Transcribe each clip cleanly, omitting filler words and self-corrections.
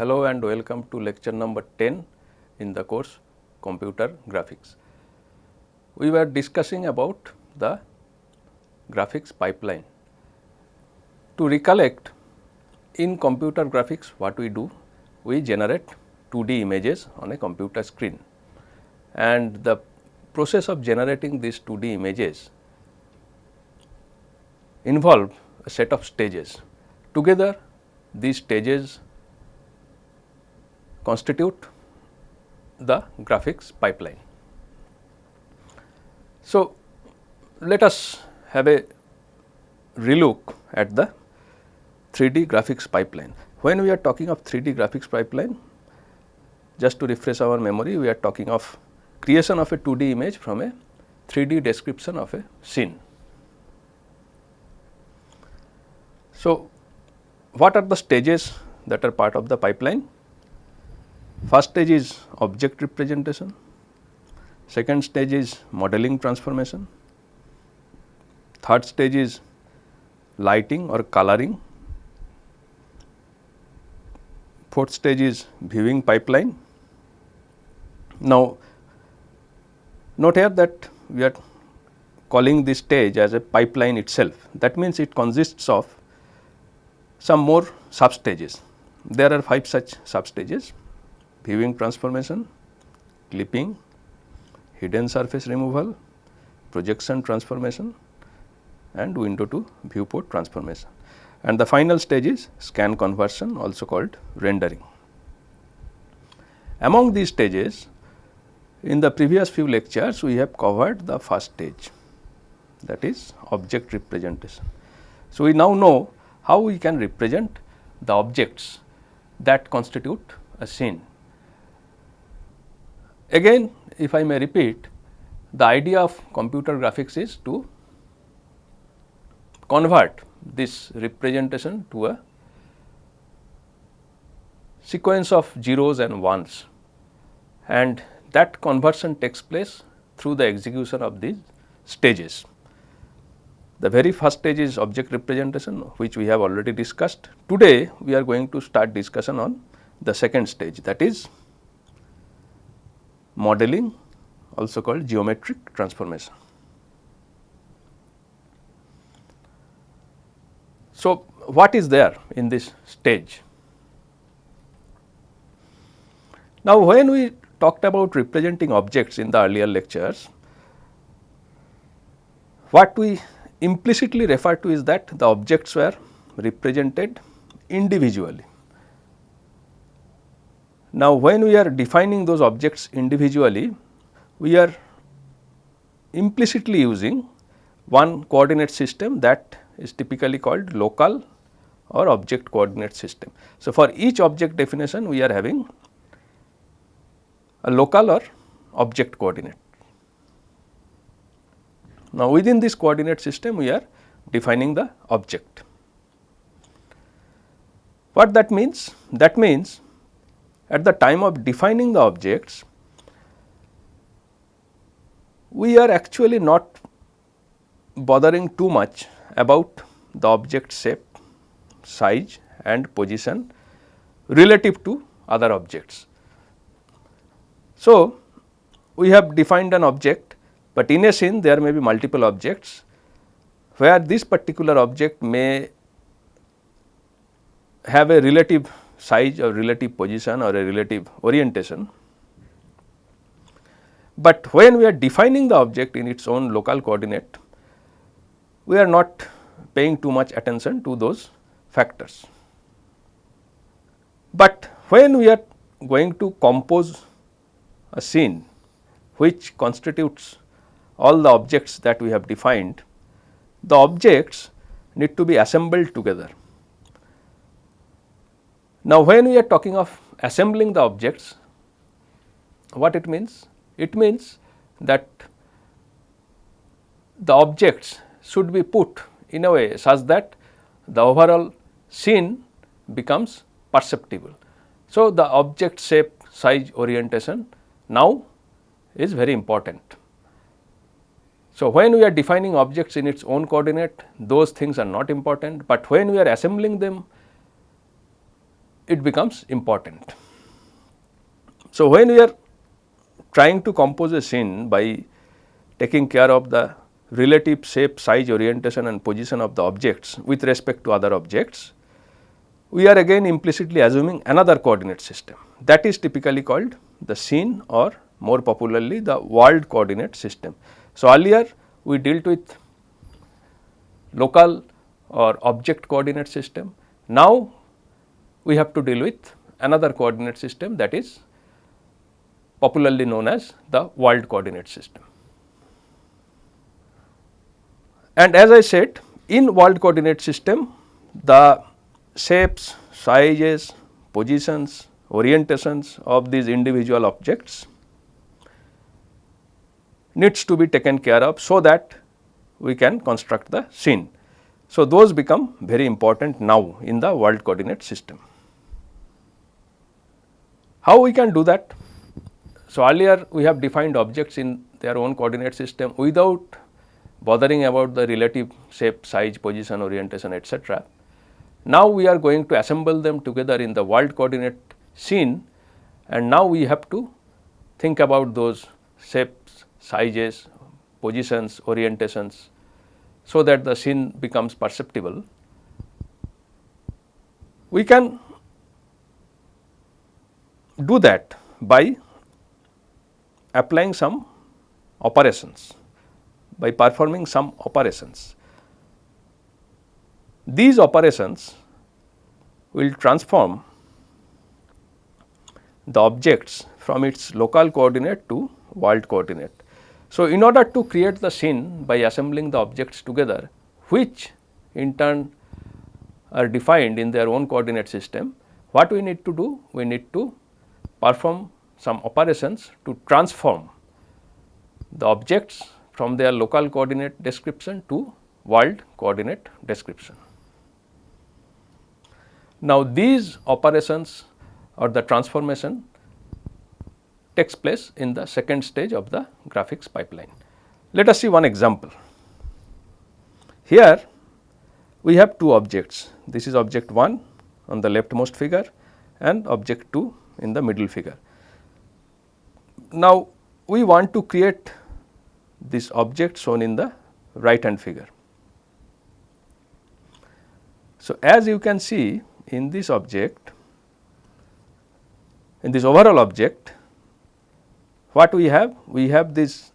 Hello and welcome to lecture number 10 in the course Computer Graphics. We were discussing about the graphics pipeline. To recollect, in computer graphics what we do? We generate 2D images on a computer screen, and the process of generating these 2D images involve a set of stages. Together these stages constitute the graphics pipeline. So, let us have a relook at the 3D graphics pipeline. When we are talking of 3D graphics pipeline, just to refresh our memory, we are talking of creation of a 2D image from a 3D description of a scene. So, what are the stages that are part of the pipeline? First stage is object representation, second stage is modeling transformation, third stage is lighting or coloring, fourth stage is viewing pipeline. Now, note here that we are calling this stage as a pipeline itself. That means, it consists of some more sub stages. There are 5 such sub stages: viewing transformation, clipping, hidden surface removal, projection transformation, and window to viewport transformation. And the final stage is scan conversion, also called rendering. Among these stages, in the previous few lectures we have covered the first stage, that is object representation. So, we now know how we can represent the objects that constitute a scene. Again, if I may repeat, the idea of computer graphics is to convert this representation to a sequence of zeros and ones, and that conversion takes place through the execution of these stages. The very first stage is object representation, which we have already discussed. Today, we are going to start discussion on the second stage, that is modeling, also called geometric transformation. So, what is there in this stage? Now, when we talked about representing objects in the earlier lectures, what we implicitly refer to is that the objects were represented individually. Now, when we are defining those objects individually, we are implicitly using one coordinate system that is typically called local or object coordinate system. So, for each object definition, we are having a local or object coordinate. Now, within this coordinate system, we are defining the object. What that means? That means, at the time of defining the objects, we are actually not bothering too much about the object shape, size and position relative to other objects. So, we have defined an object, but in a scene there may be multiple objects, where this particular object may have a relative size or relative position or a relative orientation. But when we are defining the object in its own local coordinate, we are not paying too much attention to those factors. But when we are going to compose a scene which constitutes all the objects that we have defined, the objects need to be assembled together. Now, when we are talking of assembling the objects, what it means? It means that the objects should be put in a way such that the overall scene becomes perceptible. So, the object shape, size, orientation now is very important. So, when we are defining objects in its own coordinate, those things are not important, but when we are assembling them it becomes important. So, when we are trying to compose a scene by taking care of the relative shape, size, orientation and position of the objects with respect to other objects, we are again implicitly assuming another coordinate system, that is typically called the scene or more popularly the world coordinate system. So, earlier we dealt with local or object coordinate system. Now, we have to deal with another coordinate system, that is popularly known as the world coordinate system. And as I said, in world coordinate system, the shapes, sizes, positions, orientations of these individual objects needs to be taken care of, so that we can construct the scene. So, those become very important now in the world coordinate system. How we can do that? So, earlier we have defined objects in their own coordinate system without bothering about the relative shape, size, position, orientation, etc. Now, we are going to assemble them together in the world coordinate scene, and now we have to think about those shapes, sizes, positions, orientations, so that the scene becomes perceptible. We can do that by applying some operations, by performing some operations. These operations will transform the objects from its local coordinate to world coordinate. So, in order to create the scene by assembling the objects together, which in turn are defined in their own coordinate system, what we need to do? We need to perform some operations to transform the objects from their local coordinate description to world coordinate description. Now, these operations or the transformation takes place in the second stage of the graphics pipeline. Let us see one example. Here we have two objects. This is object 1 on the leftmost figure and object 2 in the middle figure. Now, we want to create this object shown in the right hand figure. So, as you can see in this object, in this overall object, what we have? We have these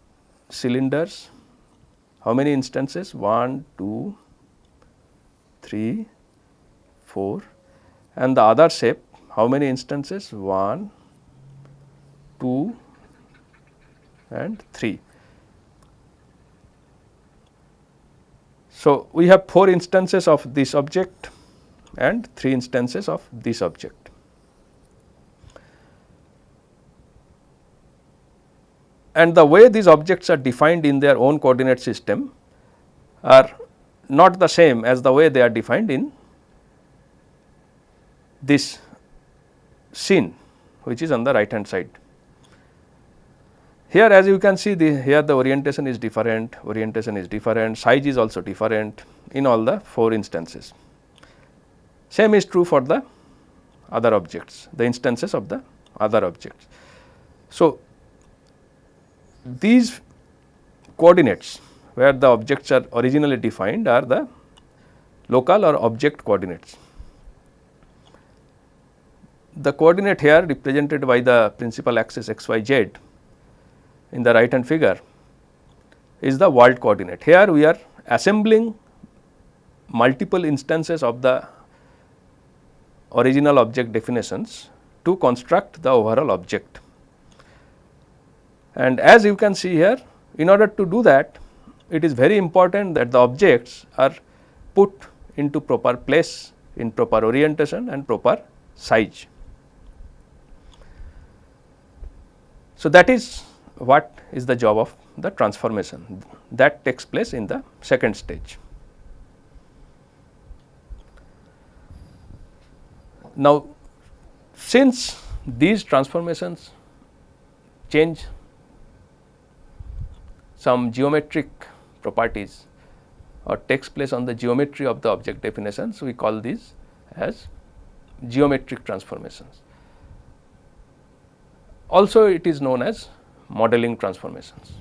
cylinders. How many instances? 1, 2, 3, 4, and the other shape, how many instances? 1, 2 and 3. So, we have 4 instances of this object and 3 instances of this object. And the way these objects are defined in their own coordinate system are not the same as the way they are defined in this scene, which is on the right hand side. Here, as you can see, here the orientation is different, size is also different in all the 4 instances. Same is true for the other objects, the instances of the other objects. So, these coordinates where the objects are originally defined are the local or object coordinates. The coordinate here represented by the principal axis x, y, z in the right hand figure is the world coordinate. Here we are assembling multiple instances of the original object definitions to construct the overall object. And as you can see here, in order to do that, it is very important that the objects are put into proper place, in proper orientation and proper size. So, that is what is the job of the transformation that takes place in the second stage. Now, since these transformations change some geometric properties or takes place on the geometry of the object definitions, we call these as geometric transformations. Also it is known as modeling transformations.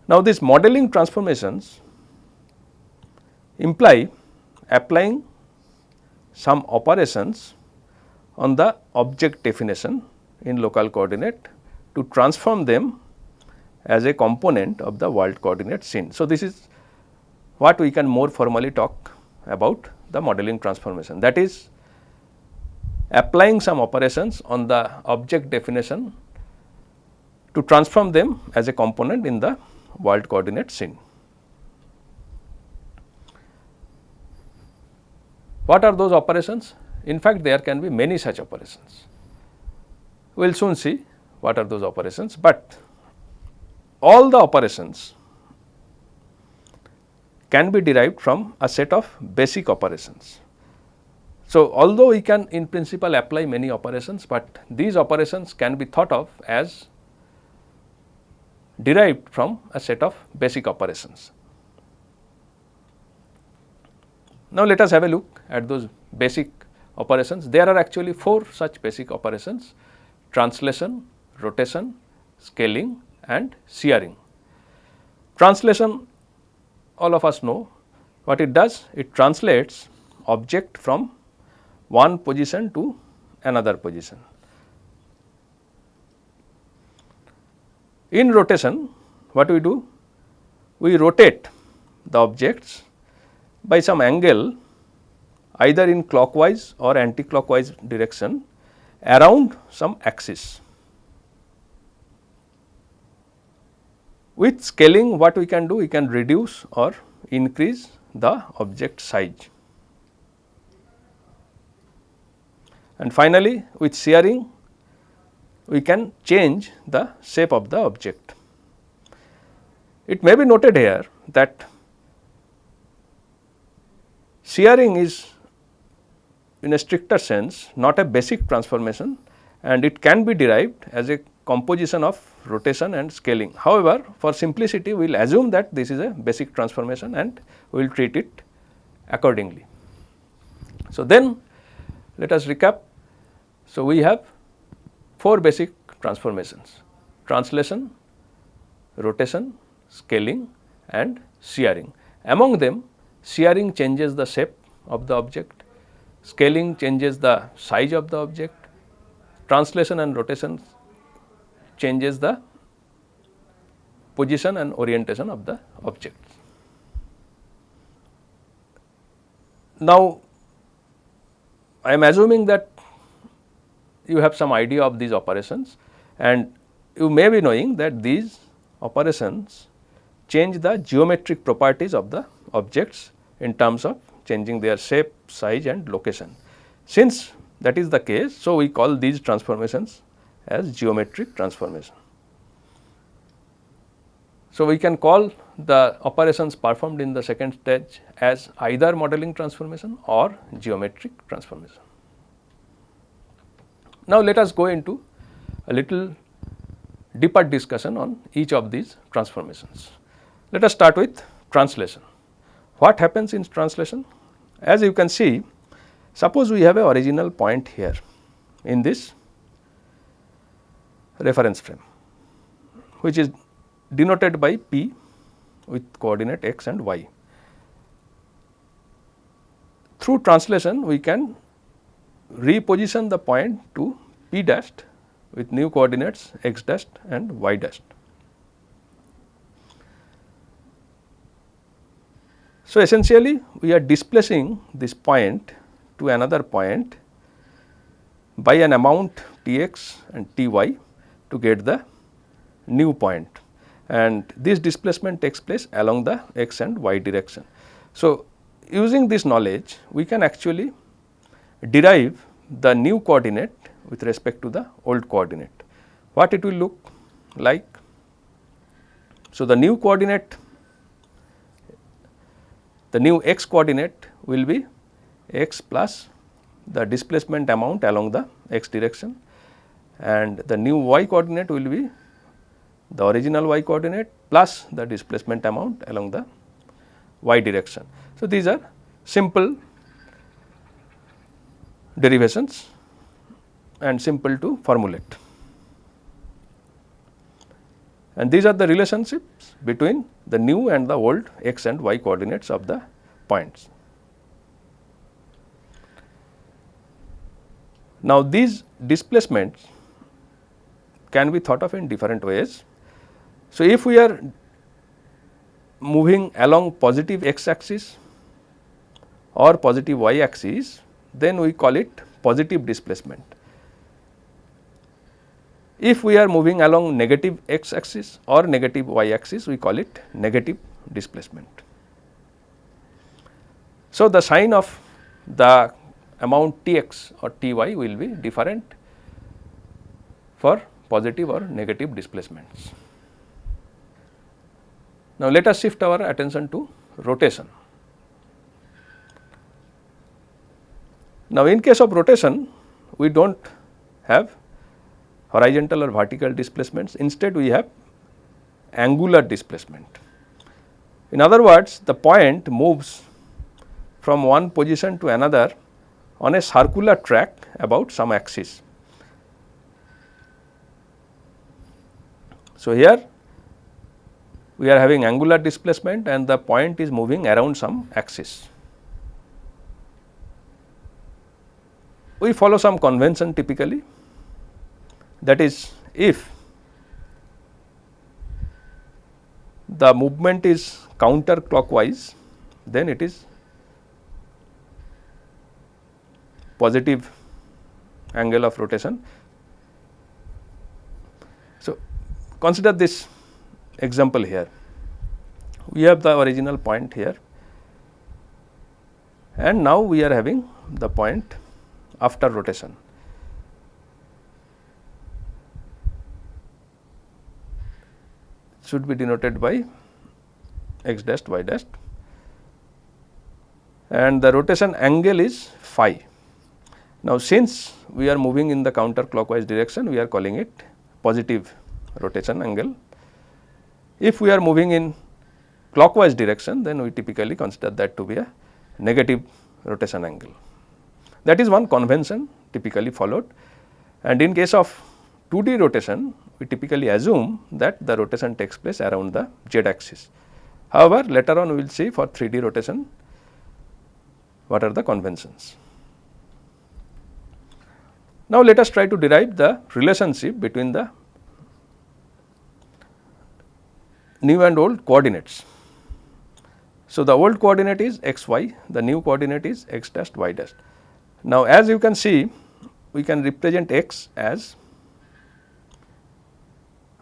Now these modeling transformations imply applying some operations on the object definition in local coordinate to transform them as a component of the world coordinate scene. So, this is what we can more formally talk about the modeling transformation, that is applying some operations on the object definition to transform them as a component in the world coordinate scene. What are those operations? In fact, there can be many such operations. We will soon see what are those operations, but all the operations can be derived from a set of basic operations. So, although we can in principle apply many operations, but these operations can be thought of as derived from a set of basic operations. Now, let us have a look at those basic operations. There are actually 4 such basic operations: translation, rotation, scaling and shearing. Translation, all of us know what it does. It translates object from one position to another position. In rotation, what we do? We rotate the objects by some angle either in clockwise or anti-clockwise direction around some axis. With scaling, what we can do? We can reduce or increase the object size. And finally, with shearing, we can change the shape of the object. It may be noted here that shearing is in a stricter sense not a basic transformation, and it can be derived as a composition of rotation and scaling. However, for simplicity we will assume that this is a basic transformation and we will treat it accordingly. So, then let us recap. So, we have 4 basic transformations: translation, rotation, scaling and shearing. Among them, shearing changes the shape of the object, scaling changes the size of the object, translation and rotation changes the position and orientation of the object. Now, I am assuming that you have some idea of these operations, and you may be knowing that these operations change the geometric properties of the objects in terms of changing their shape, size and location. Since that is the case, so we call these transformations as geometric transformation. So, we can call the operations performed in the second stage as either modeling transformation or geometric transformation. Now, let us go into a little deeper discussion on each of these transformations. Let us start with translation. What happens in translation? As you can see, suppose we have a original point here in this reference frame, which is denoted by P with coordinate x and y. Through translation, we can reposition the point to P dashed with new coordinates x dashed and y dashed. So, essentially we are displacing this point to another point by an amount T x and T y to get the new point, and this displacement takes place along the x and y direction. So, using this knowledge we can actually derive the new coordinate with respect to the old coordinate. What it will look like? So, the new coordinate, the new x coordinate will be x plus the displacement amount along the x direction, and the new y coordinate will be the original y coordinate plus the displacement amount along the y direction. So, these are simple derivations and simple to formulate. And these are the relationships between the new and the old x and y coordinates of the points. Now, these displacements can be thought of in different ways. So, if we are moving along positive x axis or positive y axis, then we call it positive displacement. If we are moving along negative x axis or negative y axis, we call it negative displacement. So, the sign of the amount Tx or Ty will be different for positive or negative displacements. Now, let us shift our attention to rotation. Now, in case of rotation, we do not have horizontal or vertical displacements, instead we have angular displacement. In other words, the point moves from one position to another on a circular track about some axis. So, here we are having angular displacement and the point is moving around some axis. We follow some convention typically, that is, if the movement is counterclockwise, then it is positive angle of rotation. So, consider this example here. We have the original point here and now we are having the point after rotation. Should be denoted by x dash y dash, and the rotation angle is phi. Now, since we are moving in the counterclockwise direction, we are calling it positive rotation angle. If we are moving in clockwise direction, then we typically consider that to be a negative rotation angle. That is one convention typically followed, and in case of 2D rotation, we typically assume that the rotation takes place around the z axis. However, later on we will see for 3D rotation what are the conventions. Now, let us try to derive the relationship between the new and old coordinates. So, the old coordinate is x y, the new coordinate is x dash y dash. Now, as you can see, we can represent x as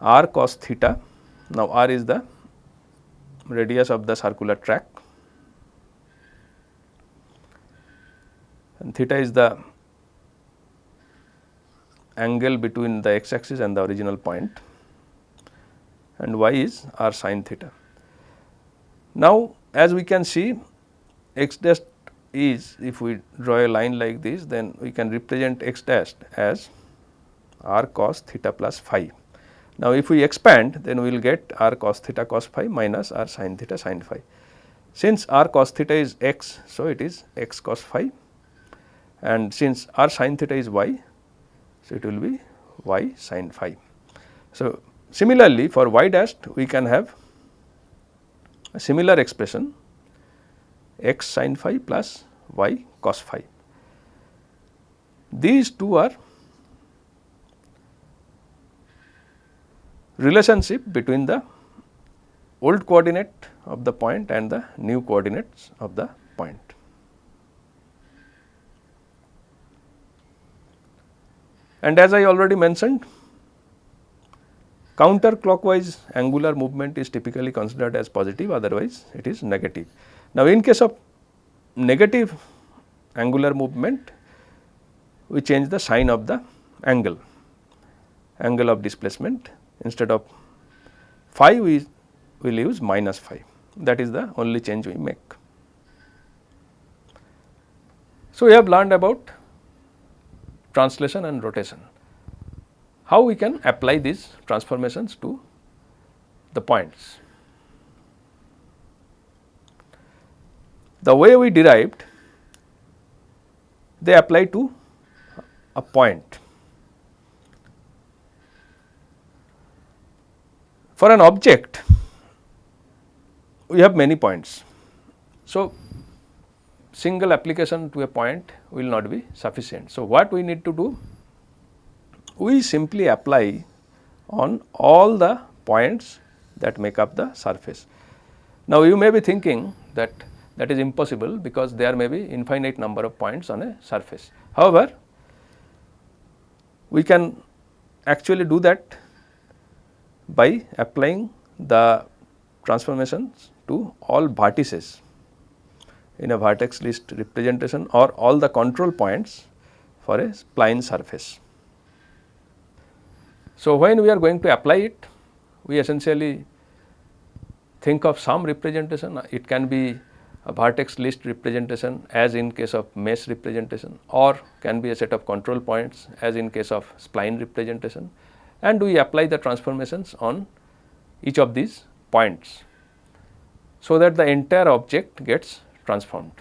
r cos theta. Now, r is the radius of the circular track and theta is the angle between the x axis and the original point, and y is r sin theta. Now, as we can see, x dash is, if we draw a line like this, then we can represent x dash as r cos theta plus phi. Now, if we expand, then we will get r cos theta cos phi minus r sin theta sin phi. Since r cos theta is x, so it is x cos phi, and since r sin theta is y, so it will be y sin phi. So, similarly, for y dash we can have a similar expression x sin phi plus y cos phi. These two are relationship between the old coordinate of the point and the new coordinates of the point. And as I already mentioned, counterclockwise angular movement is typically considered as positive, otherwise it is negative. Now, in case of negative angular movement, we change the sign of the angle of displacement. Instead of phi, we will use minus phi. That is the only change we make. So, we have learned about translation and rotation. How we can apply these transformations to the points? The way we derived, they apply to a point. For an object, we have many points. So, single application to a point will not be sufficient. So, what we need to do? We simply apply on all the points that make up the surface. Now, you may be thinking that that is impossible because there may be infinite number of points on a surface. However, we can actually do that by applying the transformations to all vertices in a vertex list representation or all the control points for a spline surface. So, when we are going to apply it, we essentially think of some representation. It can be a vertex list representation as in case of mesh representation, or can be a set of control points as in case of spline representation, and we apply the transformations on each of these points, so that the entire object gets transformed.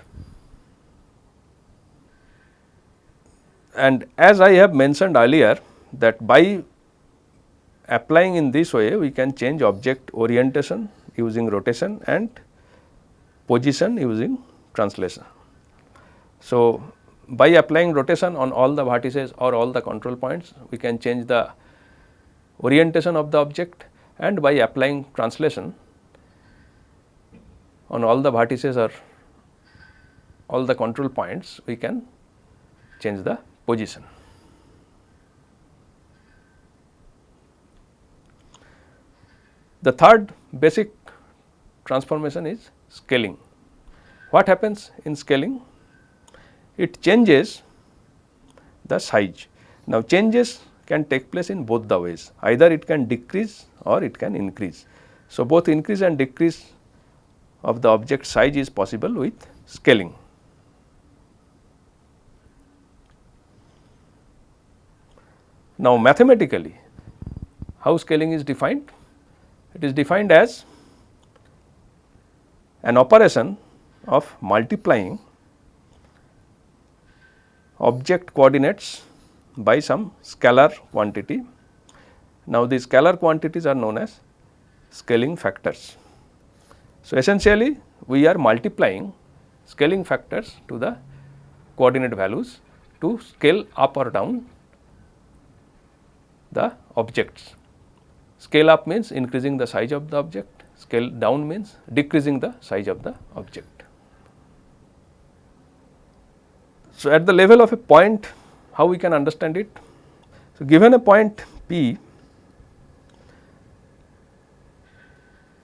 And as I have mentioned earlier, that by applying in this way, we can change object orientation using rotation and position using translation. So, by applying rotation on all the vertices or all the control points, we can change the orientation of the object, and by applying translation on all the vertices or all the control points, we can change the position. The third basic transformation is scaling. What happens in scaling? It changes the size. Now, changes can take place in both the ways, either it can decrease or it can increase. So, both increase and decrease of the object size is possible with scaling. Now, mathematically, how scaling is defined? It is defined as an operation of multiplying object coordinates by some scalar quantity. Now, these scalar quantities are known as scaling factors. So, essentially we are multiplying scaling factors to the coordinate values to scale up or down the objects. Scale up means increasing the size of the object, scale down means decreasing the size of the object. So, at the level of a point, how we can understand it? So, given a point P,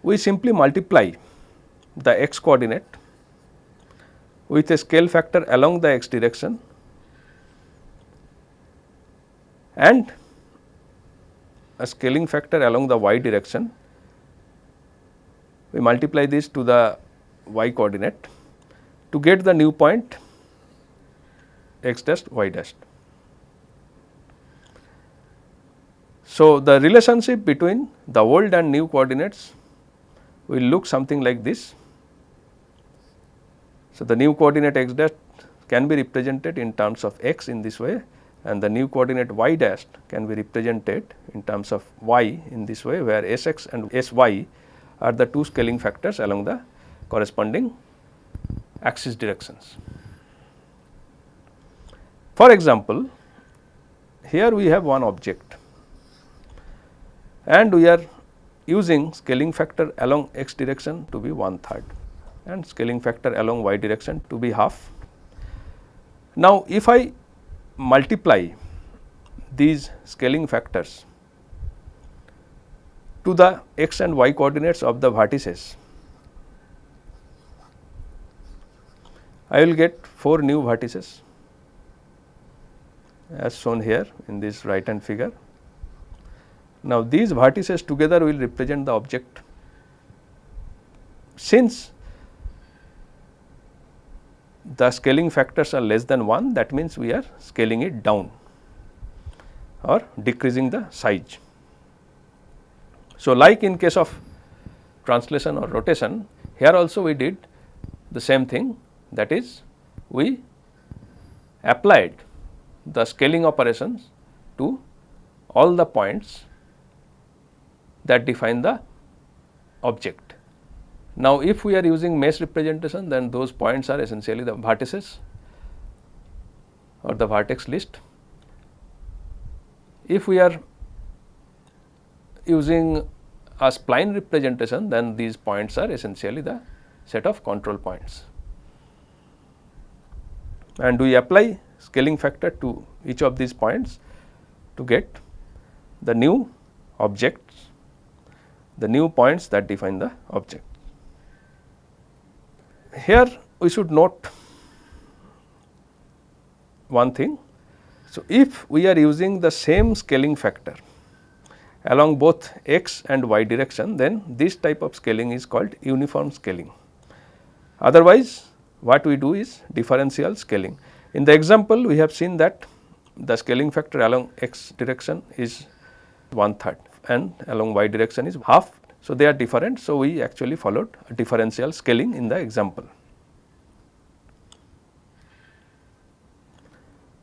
we simply multiply the x coordinate with a scale factor along the x direction and a scaling factor along the y direction. We multiply this to the y coordinate to get the new point x dash y dash. So, the relationship between the old and new coordinates will look something like this. So, the new coordinate x dash can be represented in terms of x in this way, and the new coordinate y dash can be represented in terms of y in this way, where Sx and Sy are the two scaling factors along the corresponding axis directions. For example, here we have one object and we are using scaling factor along x direction to be 1/3 and scaling factor along y direction to be half. Now, if I multiply these scaling factors to the x and y coordinates of the vertices, I will get 4 new vertices as shown here in this right hand figure. Now, these vertices together will represent the object. Since the scaling factors are less than 1, that means we are scaling it down or decreasing the size. So, like in case of translation or rotation, here also we did the same thing, that is we applied the scaling operations to all the points that define the object. Now, if we are using mesh representation, then those points are essentially the vertices or the vertex list. If we are using a spline representation, then these points are essentially the set of control points. And we apply scaling factor to each of these points to get the new objects, the new points that define the object. Here we should note one thing. So, if we are using the same scaling factor along both x and y direction, then this type of scaling is called uniform scaling. Otherwise, what we do is differential scaling. In the example, we have seen that the scaling factor along x direction is 1/3 and along y direction is half. So, they are different. So, we actually followed a differential scaling in the example.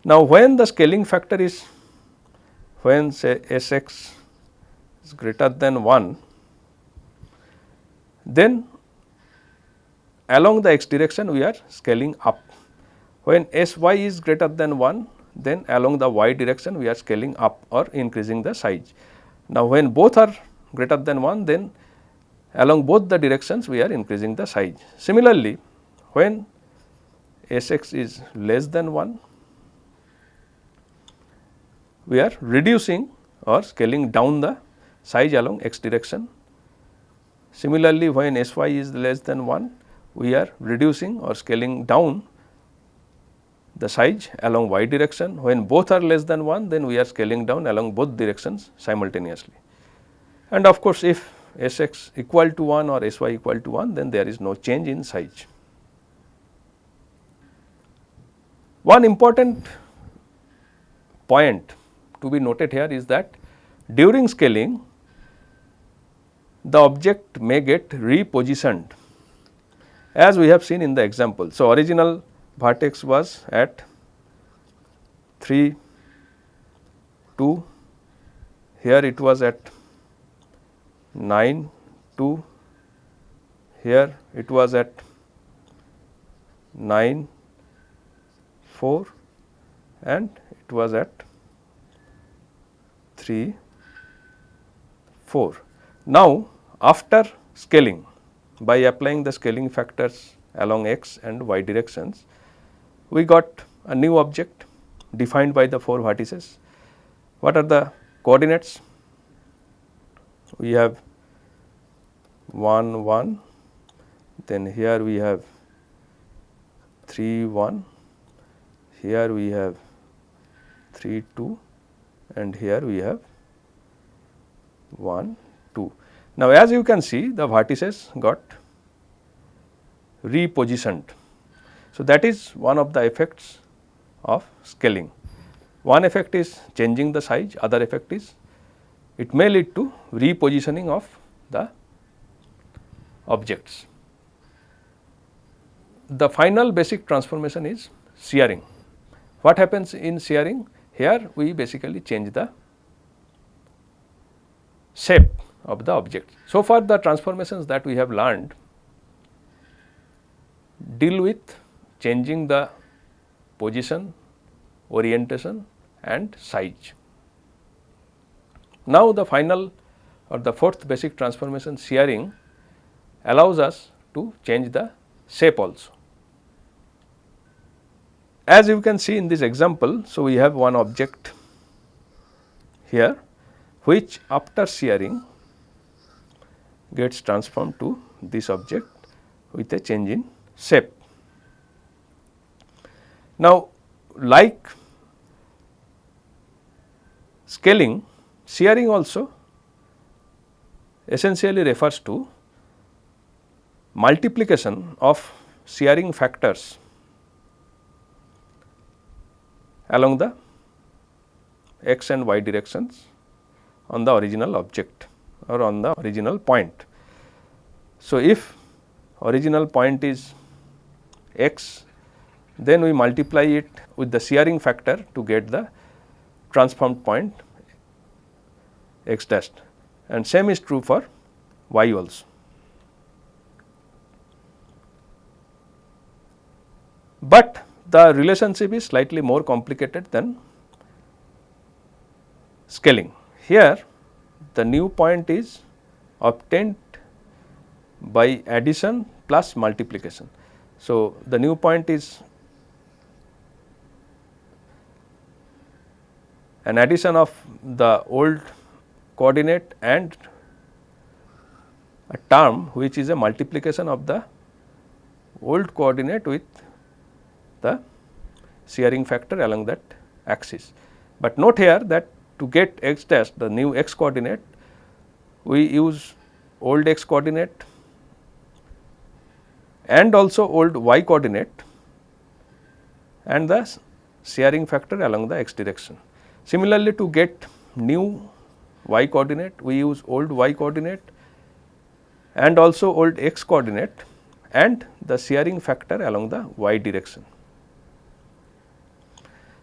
Now, when the scaling factor is, when say Sx is greater than 1, then along the x direction we are scaling up. When Sy is greater than 1, then along the y direction we are scaling up or increasing the size. Now, when both are greater than 1, then along both the directions we are increasing the size. Similarly, when Sx is less than 1, we are reducing or scaling down the size along x direction. Similarly, when Sy is less than 1, we are reducing or scaling down the size along y direction. When both are less than 1, then we are scaling down along both directions simultaneously. And of course, if Sx equal to 1 or Sy equal to 1, then there is no change in size. One important point to be noted here is that during scaling, the object may get repositioned, as we have seen in the example. So, original vertex was at 3, 2, here it was at 9, 2, here it was at 9, 4 and it was at 3, 4. Now, after scaling, by applying the scaling factors along x and y directions, we got a new object defined by the 4 vertices. What are the coordinates? We have 1, 1, then here we have 3, 1, here we have 3, 2 and here we have 1, 2. Now, as you can see, the vertices got repositioned. So, that is one of the effects of scaling. One effect is changing the size, other effect is it may lead to repositioning of the objects. The final basic transformation is shearing. What happens in shearing? Here we basically change the shape of the object. So far the transformations that we have learned deal with changing the position, orientation and size. Now, the final or the fourth basic transformation, shearing, allows us to change the shape also. As you can see in this example, so we have one object here which after shearing gets transformed to this object with a change in shape. Now, like scaling, shearing also essentially refers to multiplication of shearing factors along the x and y directions on the original object or on the original point. So, if original point is x then we multiply it with the shearing factor to get the transformed point x dash, and same is true for y also. But the relationship is slightly more complicated than scaling. Here the new point is obtained by addition plus multiplication. So, the new point is an addition of the old coordinate and a term which is a multiplication of the old coordinate with the shearing factor along that axis. But note here that to get x dash, the new x coordinate, we use old x coordinate and also old y coordinate and the shearing factor along the x direction. Similarly, to get new y coordinate, we use old y coordinate and also old x coordinate and the shearing factor along the y direction.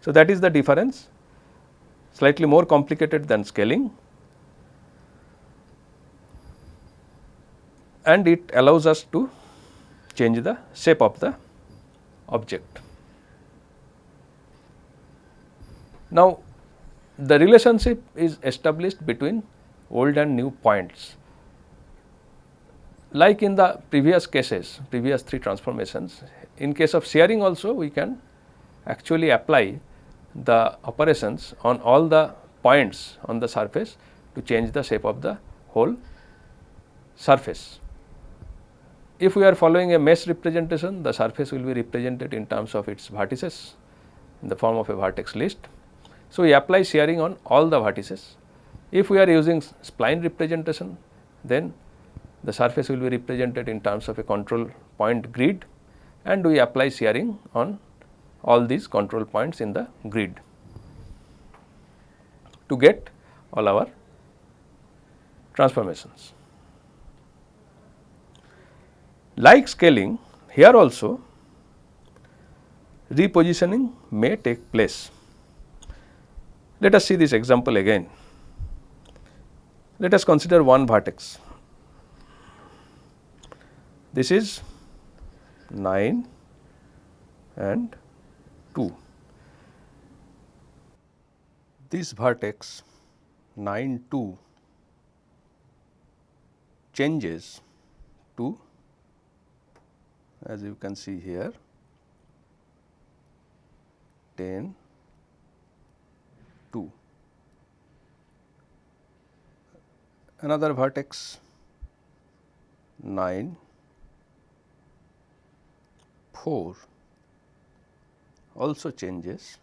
So, that is the difference, slightly more complicated than scaling, and it allows us to change the shape of the object. Now, the relationship is established between old and new points. Like in the previous cases, previous three transformations, in case of shearing also we can actually apply the operations on all the points on the surface to change the shape of the whole surface. If we are following a mesh representation, the surface will be represented in terms of its vertices in the form of a vertex list. So, we apply shearing on all the vertices. If we are using spline representation, then the surface will be represented in terms of a control point grid, and we apply shearing on all these control points in the grid to get all our transformations. Like scaling, here also repositioning may take place. Let us see this example again. Let us consider one vertex. This is 9 and 2. This vertex 9, 2 changes to, as you can see here, 10, 2. Another vertex 9, 4 also changes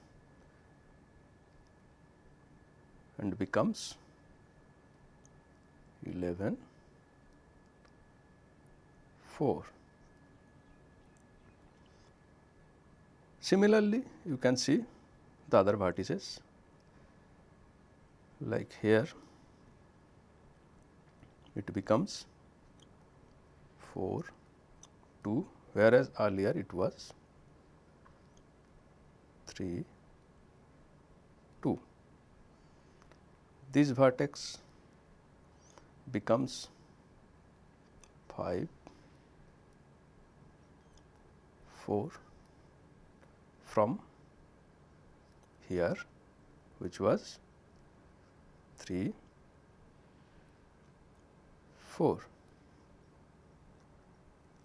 and becomes 11, 4. Similarly, you can see the other vertices, like here it becomes 4, 2, whereas earlier it was 3, 2. This vertex becomes 5, 4 from here, which was 3, 4.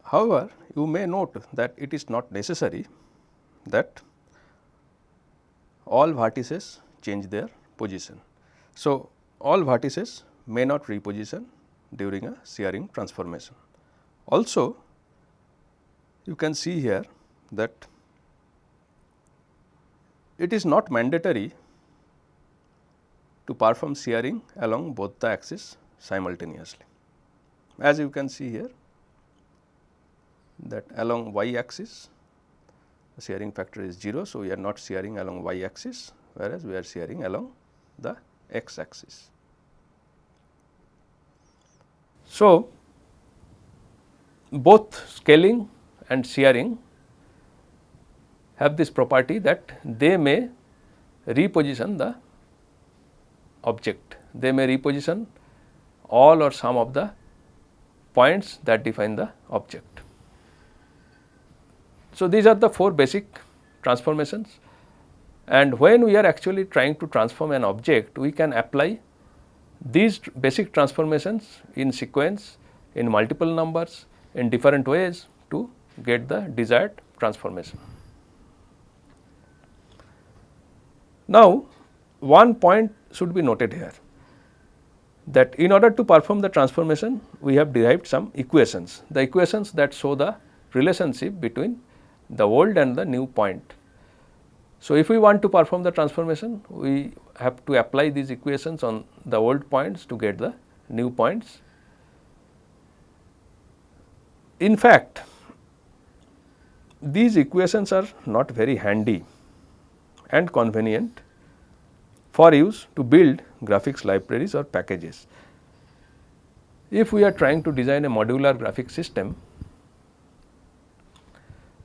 However, you may note that it is not necessary that all vertices change their position. So, all vertices may not reposition during a shearing transformation. Also, you can see here that it is not mandatory to perform shearing along both the axes simultaneously. As you can see here, that along y axis the shearing factor is 0. So, we are not shearing along y axis, whereas we are shearing along the x axis. So, both scaling and shearing have this property that they may reposition the object, they may reposition all or some of the points that define the object. So, these are the 4 basic transformations, and when we are actually trying to transform an object, we can apply these basic transformations in sequence, in multiple numbers, in different ways to get the desired transformation. Now, one point should be noted here, that in order to perform the transformation, we have derived some equations, the equations that show the relationship between the old and the new point. So, if we want to perform the transformation, we have to apply these equations on the old points to get the new points. In fact, these equations are not very handy and convenient for use to build graphics libraries or packages. If we are trying to design a modular graphics system,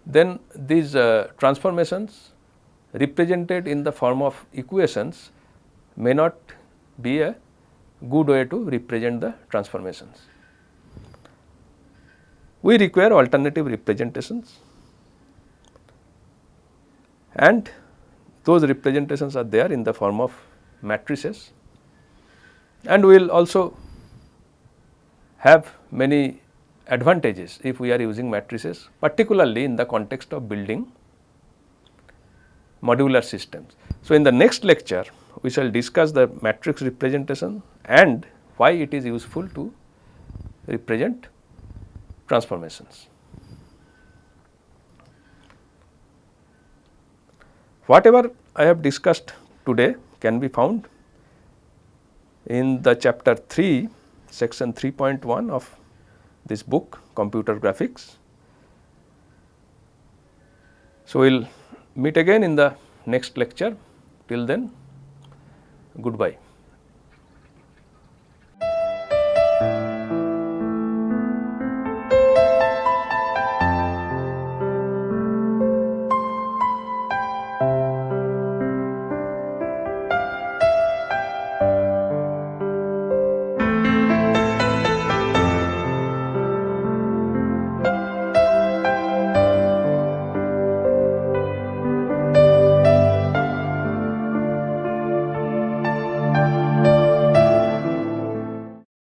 then these transformations represented in the form of equations may not be a good way to represent the transformations. We require alternative representations, and those representations are there in the form of matrices, and we will also have many advantages if we are using matrices, particularly in the context of building modular systems. So, in the next lecture we shall discuss the matrix representation and why it is useful to represent transformations. Whatever I have discussed today can be found in the chapter 3, section 3.1 of this book, Computer Graphics. So, we will meet again in the next lecture. Till then, goodbye.